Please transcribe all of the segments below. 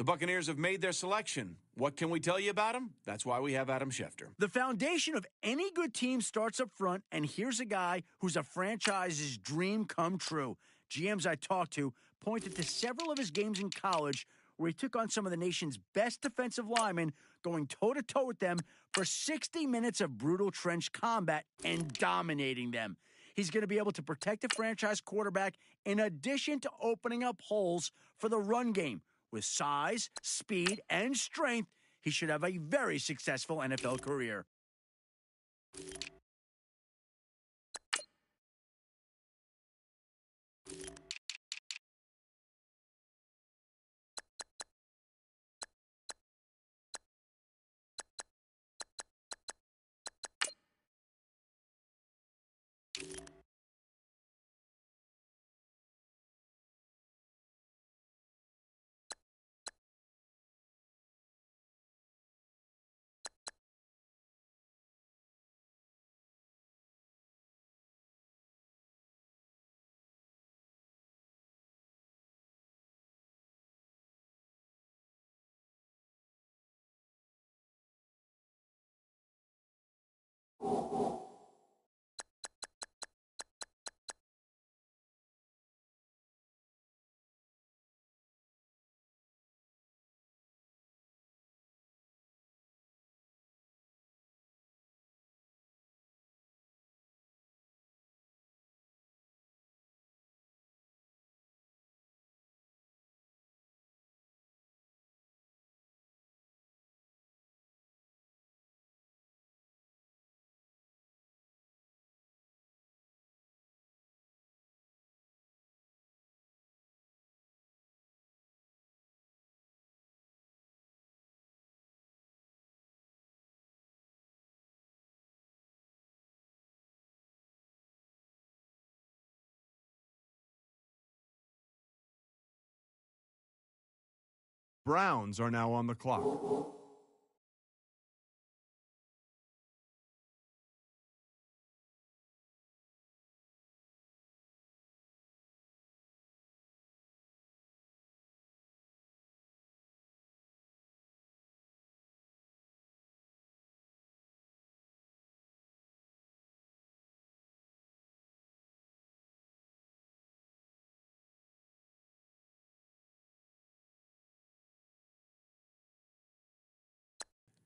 Buccaneers have made their selection. What can we tell you about them? That's why we have Adam Schefter. The foundation of any good team starts up front, and here's a guy who's a franchise's dream come true. GMs I talked to pointed to several of his games in college where he took on some of the nation's best defensive linemen, going toe-to-toe with them for 60 minutes of brutal trench combat and dominating them. He's going to be able to protect a franchise quarterback in addition to opening up holes for the run game. With size, speed, and strength, he should have a very successful NFL career. Browns are now on the clock.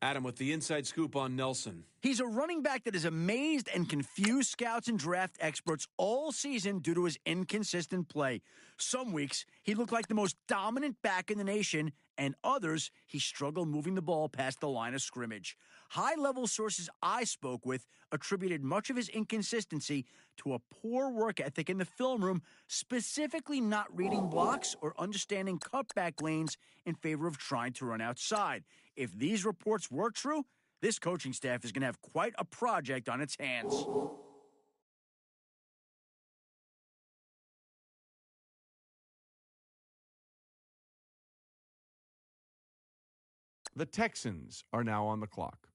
Adam, with the inside scoop on Nelson. He's a running back that has amazed and confused scouts and draft experts all season due to his inconsistent play. Some weeks, he looked like the most dominant back in the nation, and others, he struggled moving the ball past the line of scrimmage. High-level sources I spoke with attributed much of his inconsistency to a poor work ethic in the film room, specifically not reading blocks or understanding cutback lanes in favor of trying to run outside. If these reports were true, this coaching staff is going to have quite a project on its hands. The Texans are now on the clock.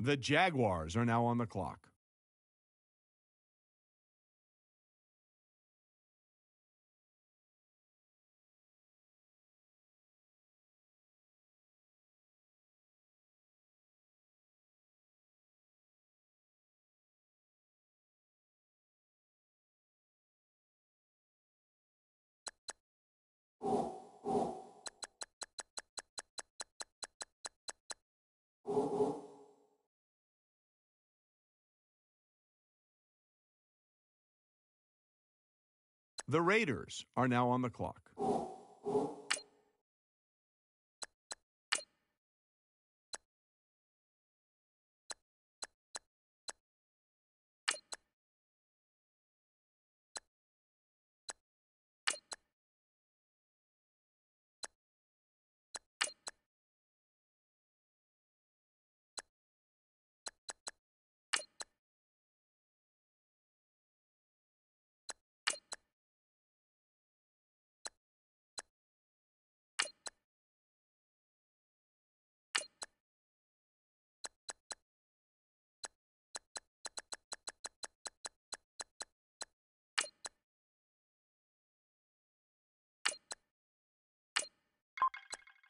The Jaguars are now on the clock. The Raiders are now on the clock.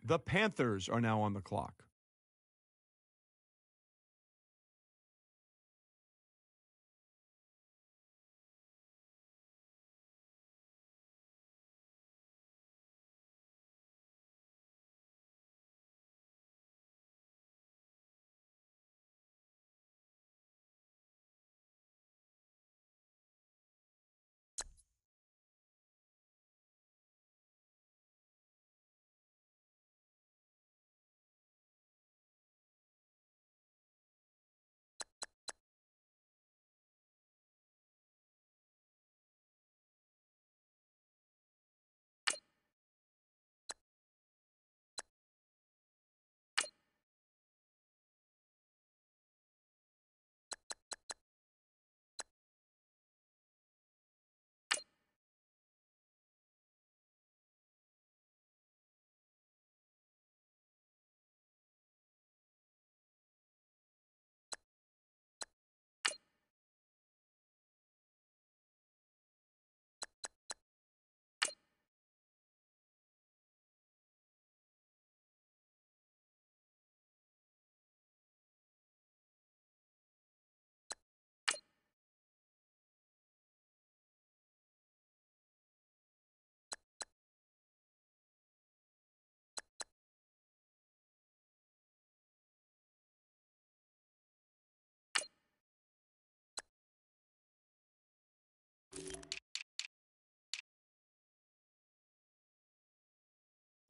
The Panthers are now on the clock.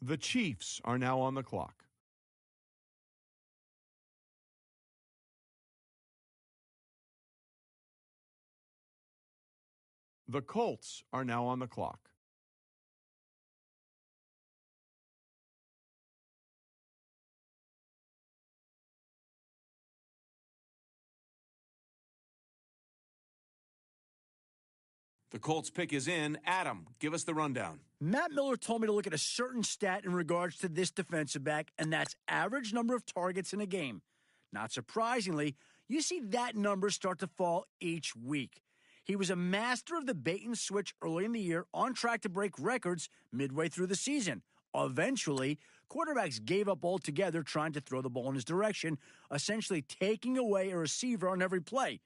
The Chiefs are now on the clock. The Colts are now on the clock. The Colts pick is in. Adam, give us the rundown. Matt Miller told me to look at a certain stat in regards to this defensive back, and that's average number of targets in a game. Not surprisingly, you see that number start to fall each week. He was a master of the bait and switch early in the year, on track to break records midway through the season. Eventually, quarterbacks gave up altogether trying to throw the ball in his direction, essentially taking away a receiver on every play.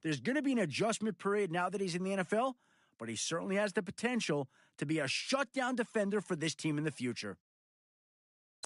There's going to be an adjustment period now that he's in the NFL, but he certainly has the potential to be a shutdown defender for this team in the future.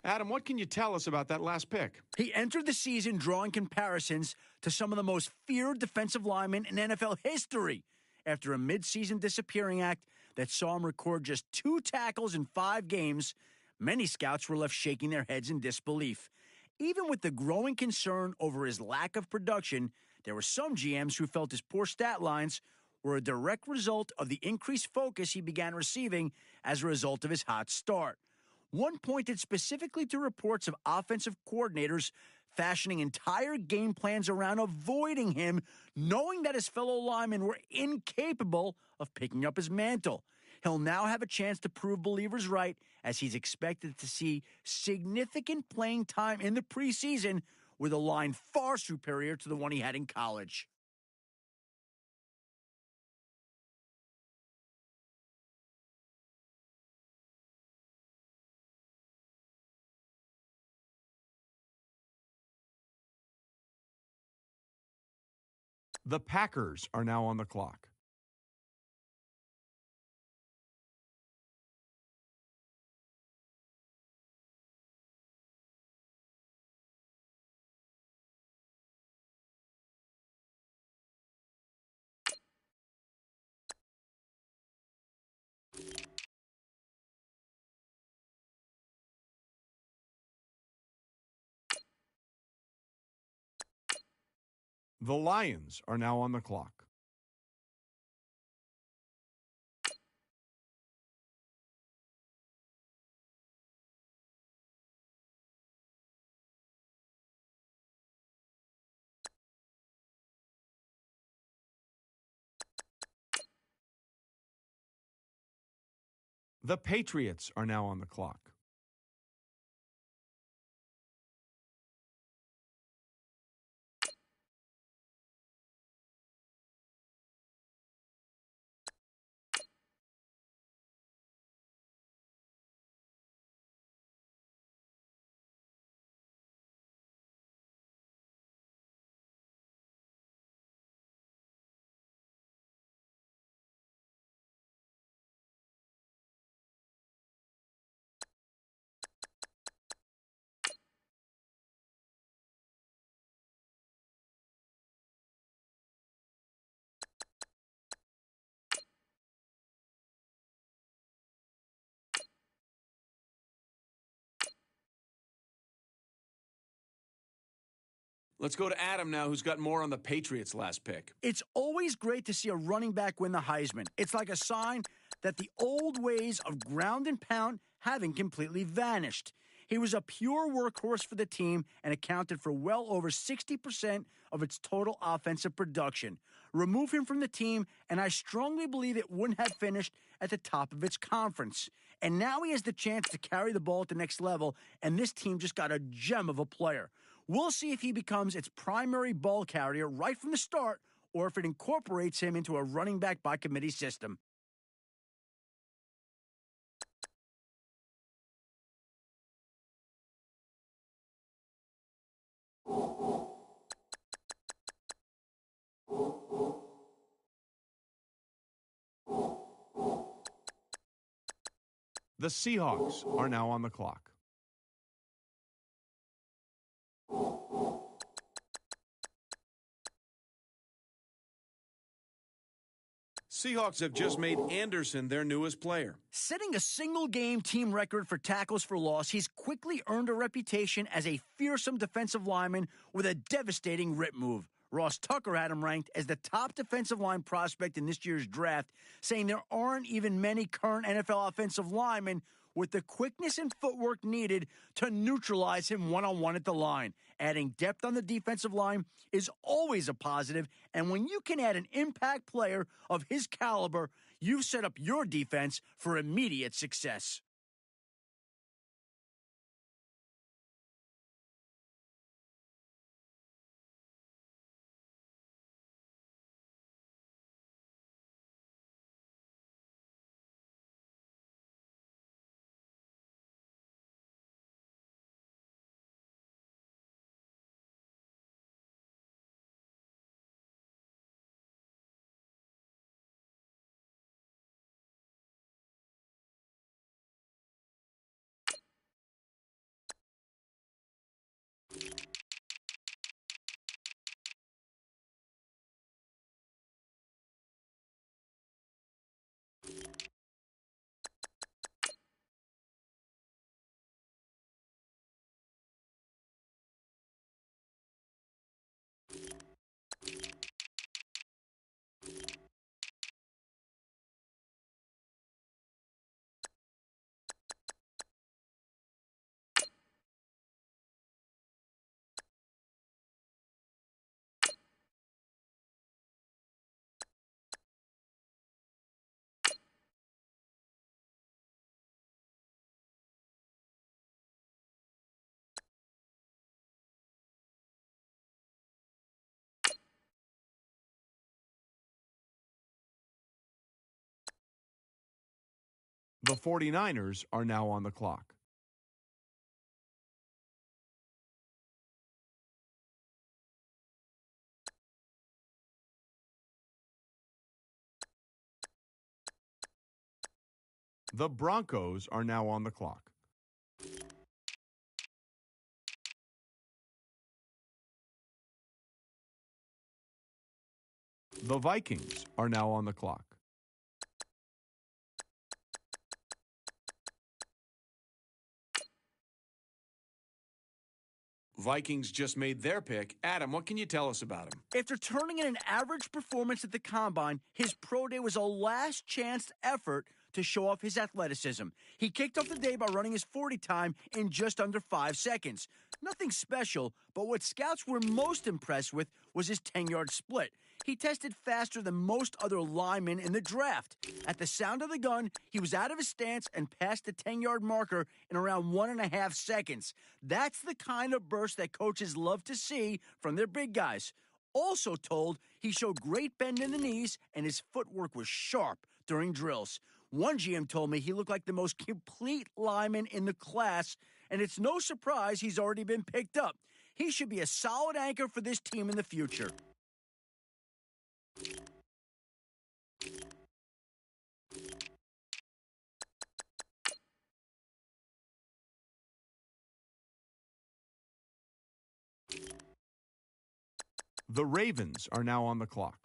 Adam, what can you tell us about that last pick? He entered the season drawing comparisons to some of the most feared defensive linemen in NFL history after a midseason disappearing act that saw him record just 2 tackles in 5 games. Many scouts were left shaking their heads in disbelief. Even with the growing concern over his lack of production, there were some GMs who felt his poor stat lines were a direct result of the increased focus he began receiving as a result of his hot start. One pointed specifically to reports of offensive coordinators fashioning entire game plans around avoiding him, knowing that his fellow linemen were incapable of picking up his mantle. He'll now have a chance to prove believers right, as he's expected to see significant playing time in the preseason with a line far superior to the one he had in college. The Packers are now on the clock. The Lions are now on the clock. The Patriots are now on the clock. Let's go to Adam now, who's got more on the Patriots' last pick. It's always great to see a running back win the Heisman. It's like a sign that the old ways of ground and pound haven't completely vanished. He was a pure workhorse for the team and accounted for well over 60% of its total offensive production. Remove him from the team, and I strongly believe it wouldn't have finished at the top of its conference. And now he has the chance to carry the ball at the next level, and this team just got a gem of a player. We'll see if he becomes its primary ball carrier right from the start, or if it incorporates him into a running back by committee system. The Seahawks are now on the clock. Seahawks have just made Anderson their newest player. Setting a single-game team record for tackles for loss, he's quickly earned a reputation as a fearsome defensive lineman with a devastating rip move. Ross Tucker had him ranked as the top defensive line prospect in this year's draft, saying there aren't even many current NFL offensive linemen with the quickness and footwork needed to neutralize him one-on-one at the line. Adding depth on the defensive line is always a positive, and when you can add an impact player of his caliber, you've set up your defense for immediate success. The 49ers are now on the clock. The Broncos are now on the clock. The Vikings are now on the clock. Vikings just made their pick. Adam, what can you tell us about him? After turning in an average performance at the Combine, his pro day was a last-chance effort to show off his athleticism. He kicked off the day by running his 40 time in just under 5 seconds. Nothing special, but what scouts were most impressed with was his 10-yard split. He tested faster than most other linemen in the draft. At the sound of the gun, he was out of his stance and passed the 10-yard marker in around 1.5 seconds. That's the kind of burst that coaches love to see from their big guys. Also told, he showed great bend in the knees and his footwork was sharp during drills. One GM told me he looked like the most complete lineman in the class, and it's no surprise he's already been picked up. He should be a solid anchor for this team in the future. The Ravens are now on the clock.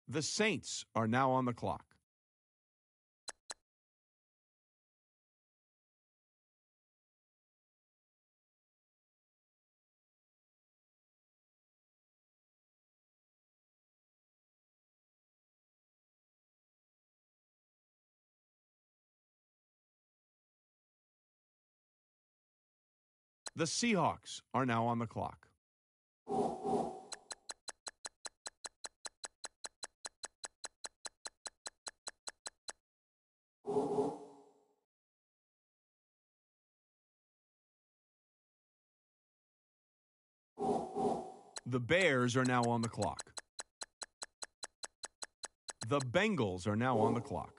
The Saints are now on the clock. The Seahawks are now on the clock. The Bears are now on the clock. The Bengals are now on the clock.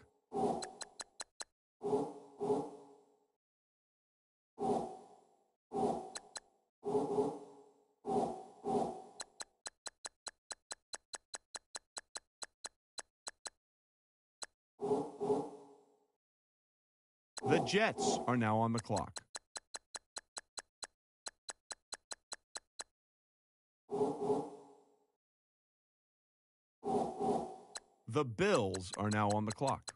The Jets are now on the clock. The Bills are now on the clock.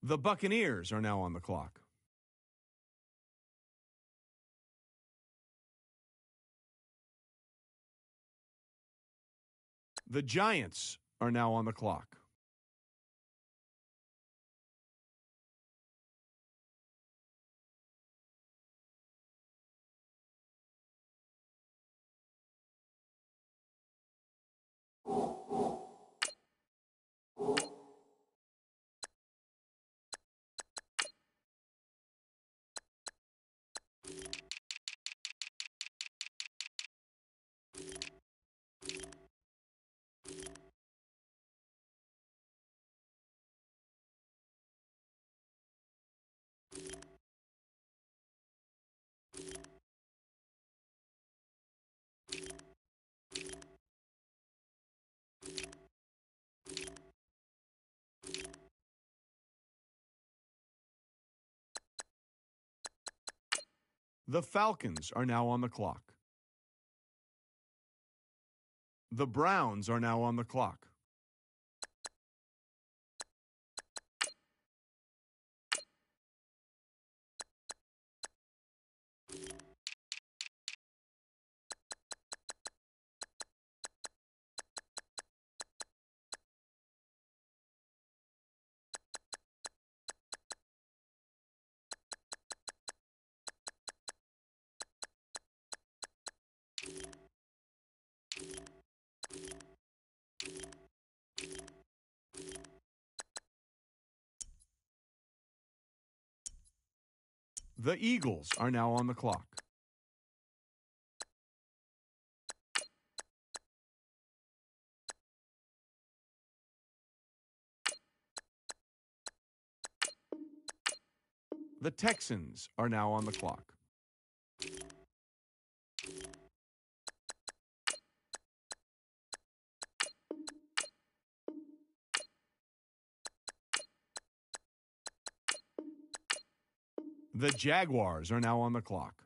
The Buccaneers are now on the clock. The Giants are now on the clock. The Falcons are now on the clock. The Browns are now on the clock. The Eagles are now on the clock. The Texans are now on the clock. The Jaguars are now on the clock.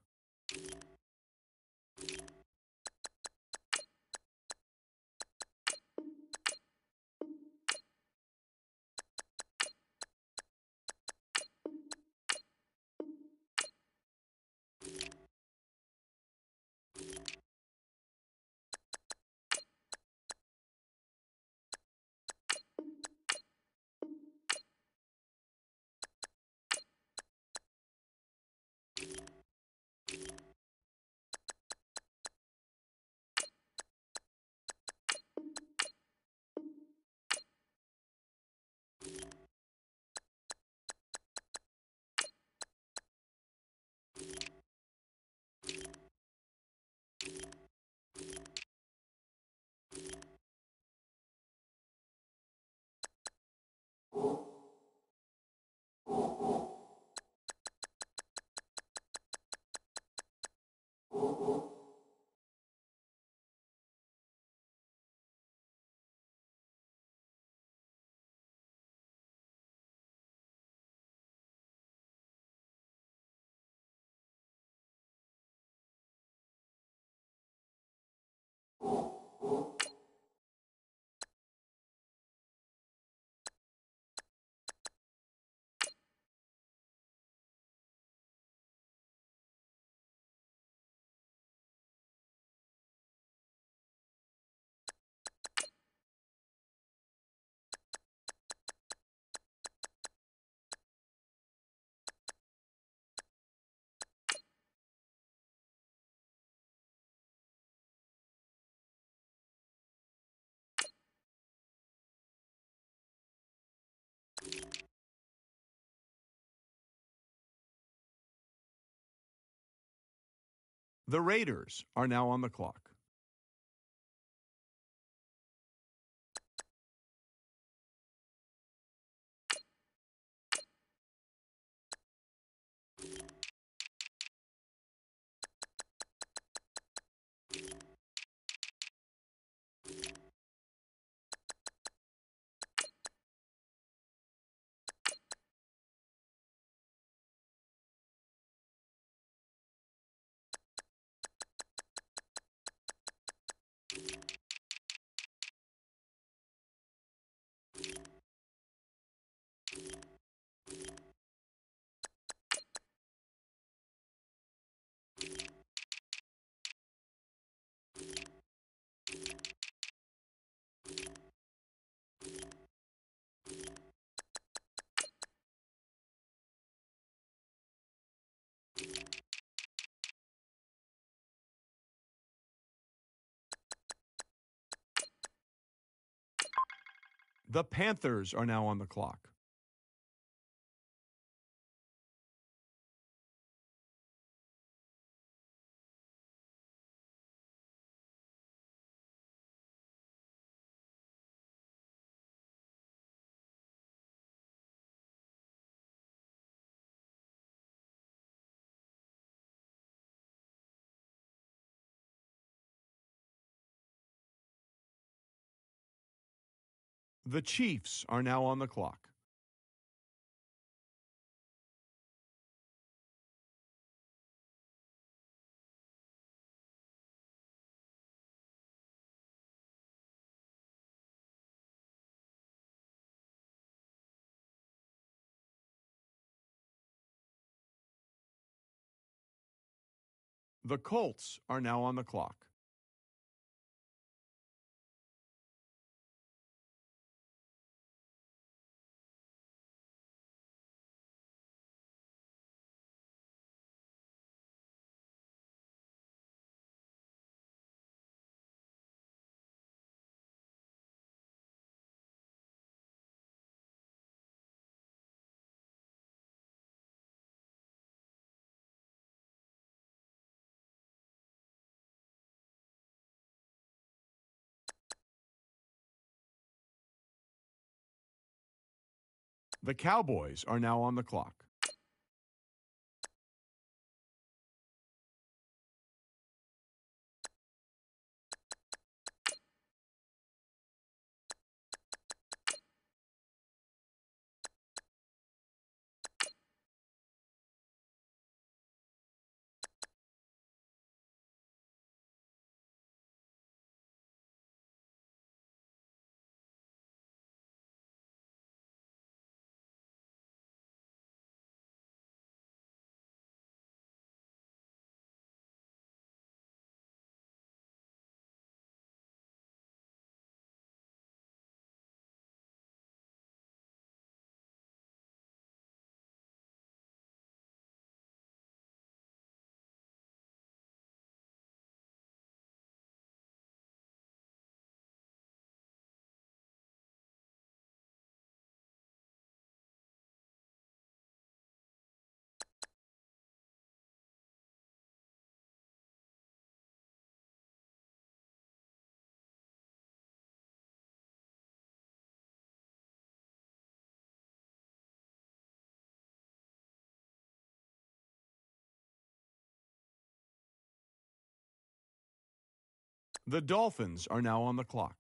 The Raiders are now on the clock. The Panthers are now on the clock. The Chiefs are now on the clock. The Colts are now on the clock. The Cowboys are now on the clock. The Dolphins are now on the clock.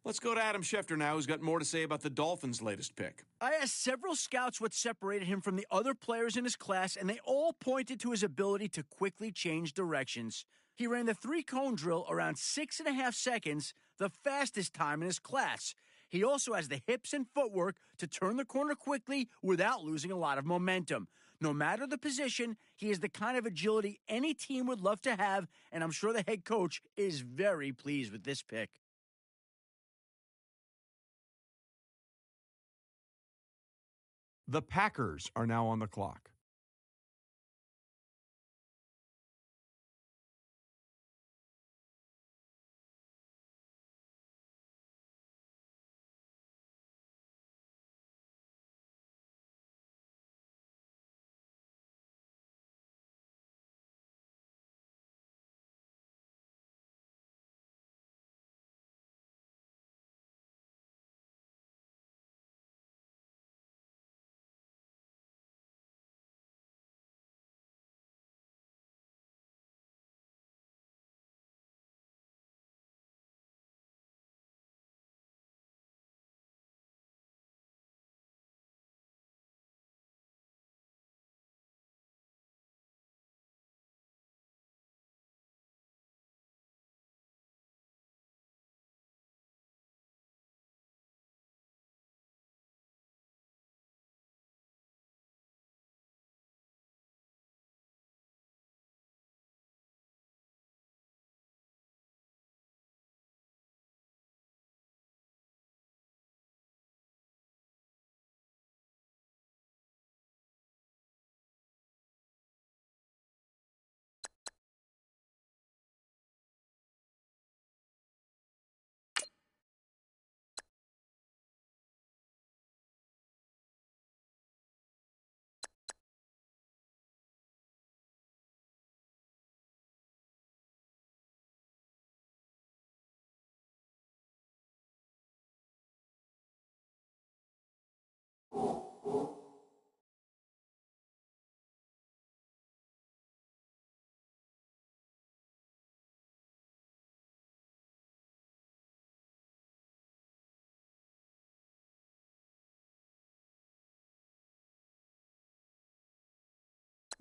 Let's go to Adam Schefter now, who's got more to say about the Dolphins' latest pick. I asked several scouts what separated him from the other players in his class, and they all pointed to his ability to quickly change directions. He ran the three-cone drill around 6.5 seconds, the fastest time in his class. He also has the hips and footwork to turn the corner quickly without losing a lot of momentum. No matter the position, he has the kind of agility any team would love to have, and I'm sure the head coach is very pleased with this pick. The Packers are now on the clock.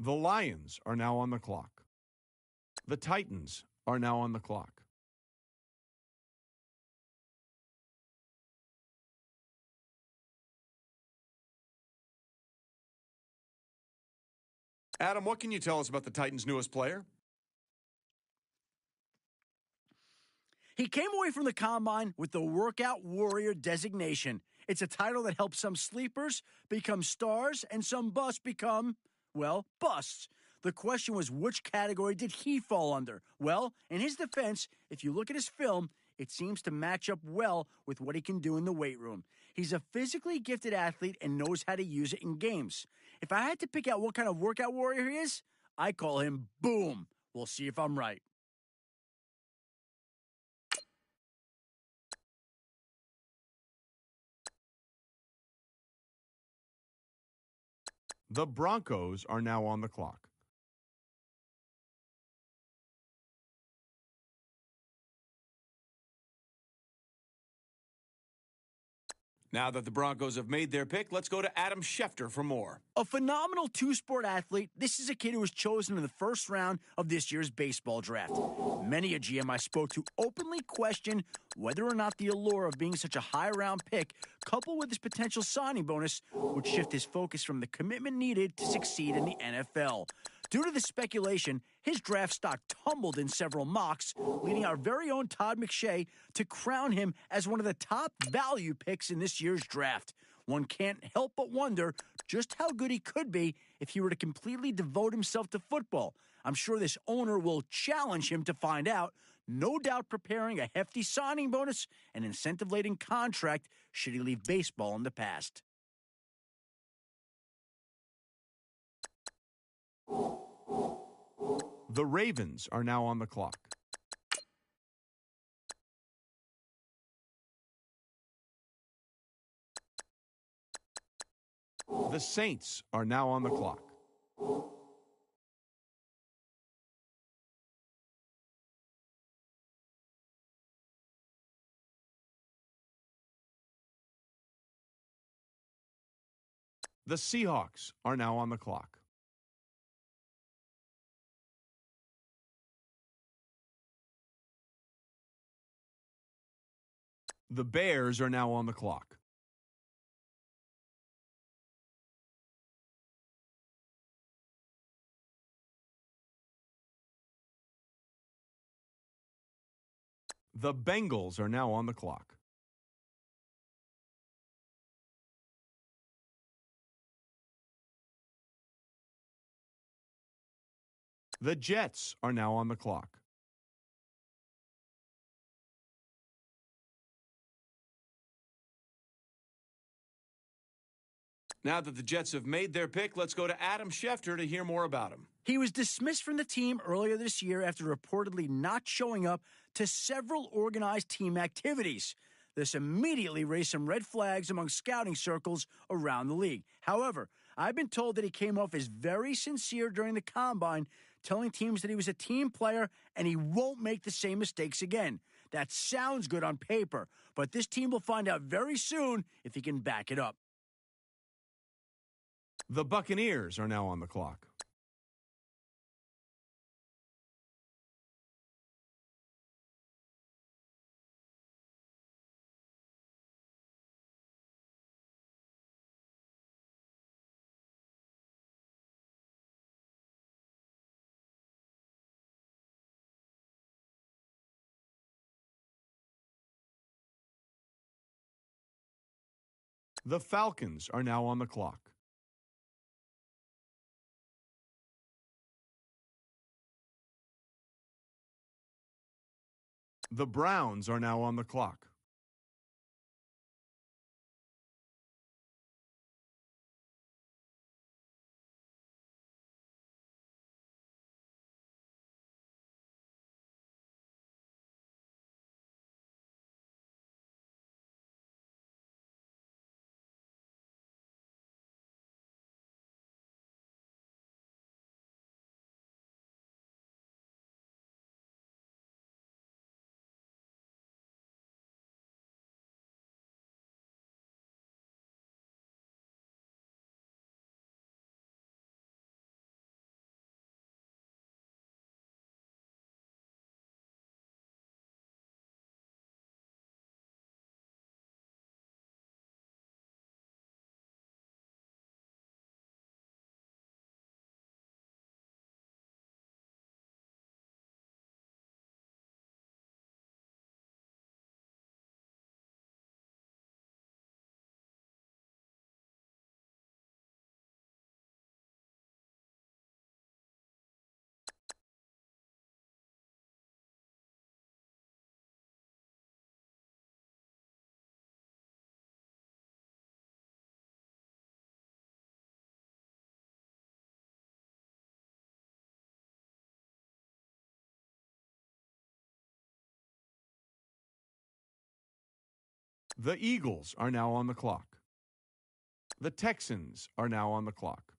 The Lions are now on the clock. The Titans are now on the clock. Adam, what can you tell us about the Titans' newest player? He came away from the combine with the Workout Warrior designation. It's a title that helps some sleepers become stars and some busts become, well, busts. The question was, which category did he fall under? Well, in his defense, if you look at his film, it seems to match up well with what he can do in the weight room. He's a physically gifted athlete and knows how to use it in games. If I had to pick out what kind of workout warrior he is, I call him Boom. We'll see if I'm right. The Broncos are now on the clock. Now that the Broncos have made their pick, let's go to Adam Schefter for more. A phenomenal two-sport athlete, this is a kid who was chosen in the first round of this year's baseball draft. Many a GM I spoke to openly questioned whether or not the allure of being such a high-round pick, coupled with his potential signing bonus, would shift his focus from the commitment needed to succeed in the NFL. Due to the speculation, his draft stock tumbled in several mocks, leading our very own Todd McShay to crown him as one of the top value picks in this year's draft. One can't help but wonder just how good he could be if he were to completely devote himself to football. I'm sure this owner will challenge him to find out, no doubt preparing a hefty signing bonus and incentive-laden contract should he leave baseball in the past. The Ravens are now on the clock. The Saints are now on the clock. The Seahawks are now on the clock. The Bears are now on the clock. The Bengals are now on the clock. The Jets are now on the clock. Now that the Jets have made their pick, let's go to Adam Schefter to hear more about him. He was dismissed from the team earlier this year after reportedly not showing up to several organized team activities. This immediately raised some red flags among scouting circles around the league. However, I've been told that he came off as very sincere during the combine, telling teams that he was a team player and he won't make the same mistakes again. That sounds good on paper, but this team will find out very soon if he can back it up. The Buccaneers are now on the clock. The Falcons are now on the clock. The Browns are now on the clock. The Eagles are now on the clock. The Texans are now on the clock.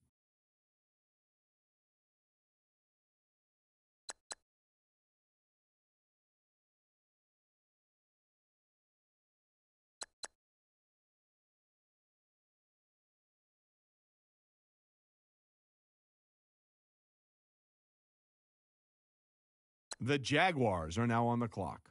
The Jaguars are now on the clock.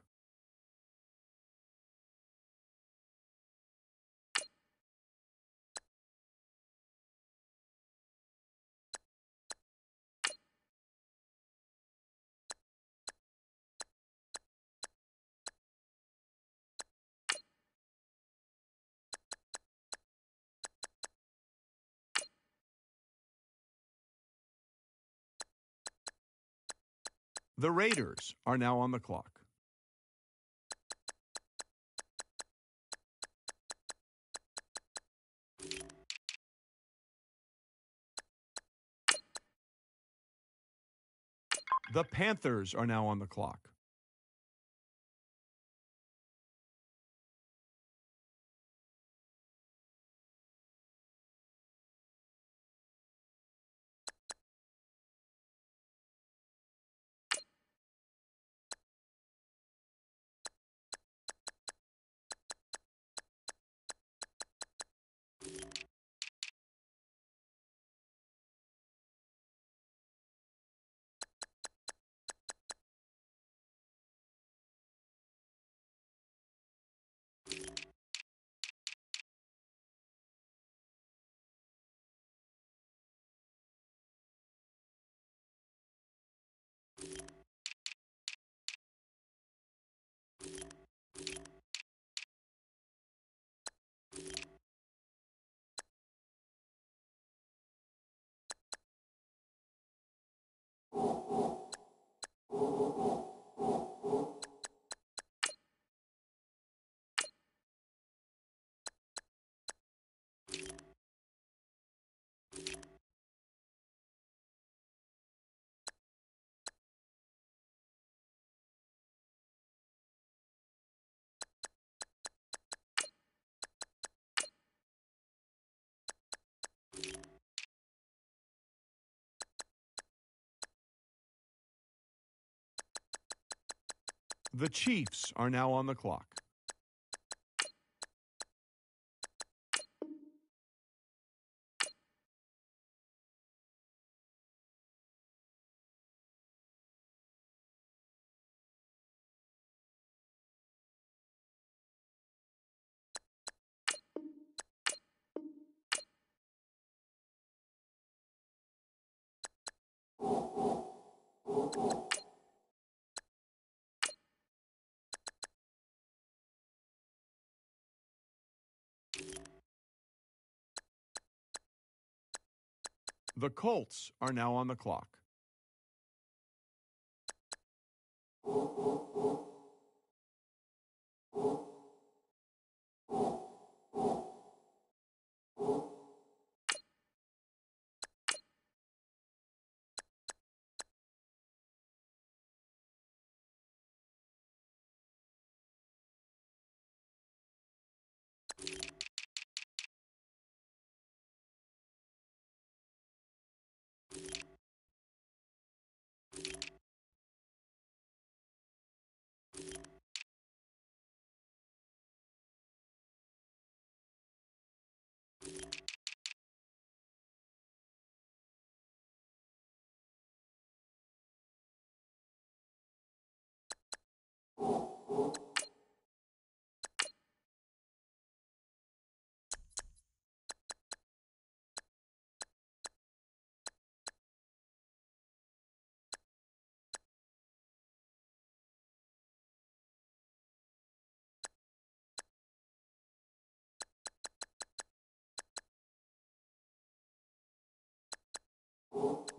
The Raiders are now on the clock. The Panthers are now on the clock. The Chiefs are now on the clock. The Colts are now on the clock.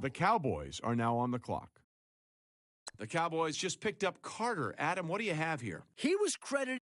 The Cowboys are now on the clock. The Cowboys just picked up Carter. Adam, what do you have here? He was credited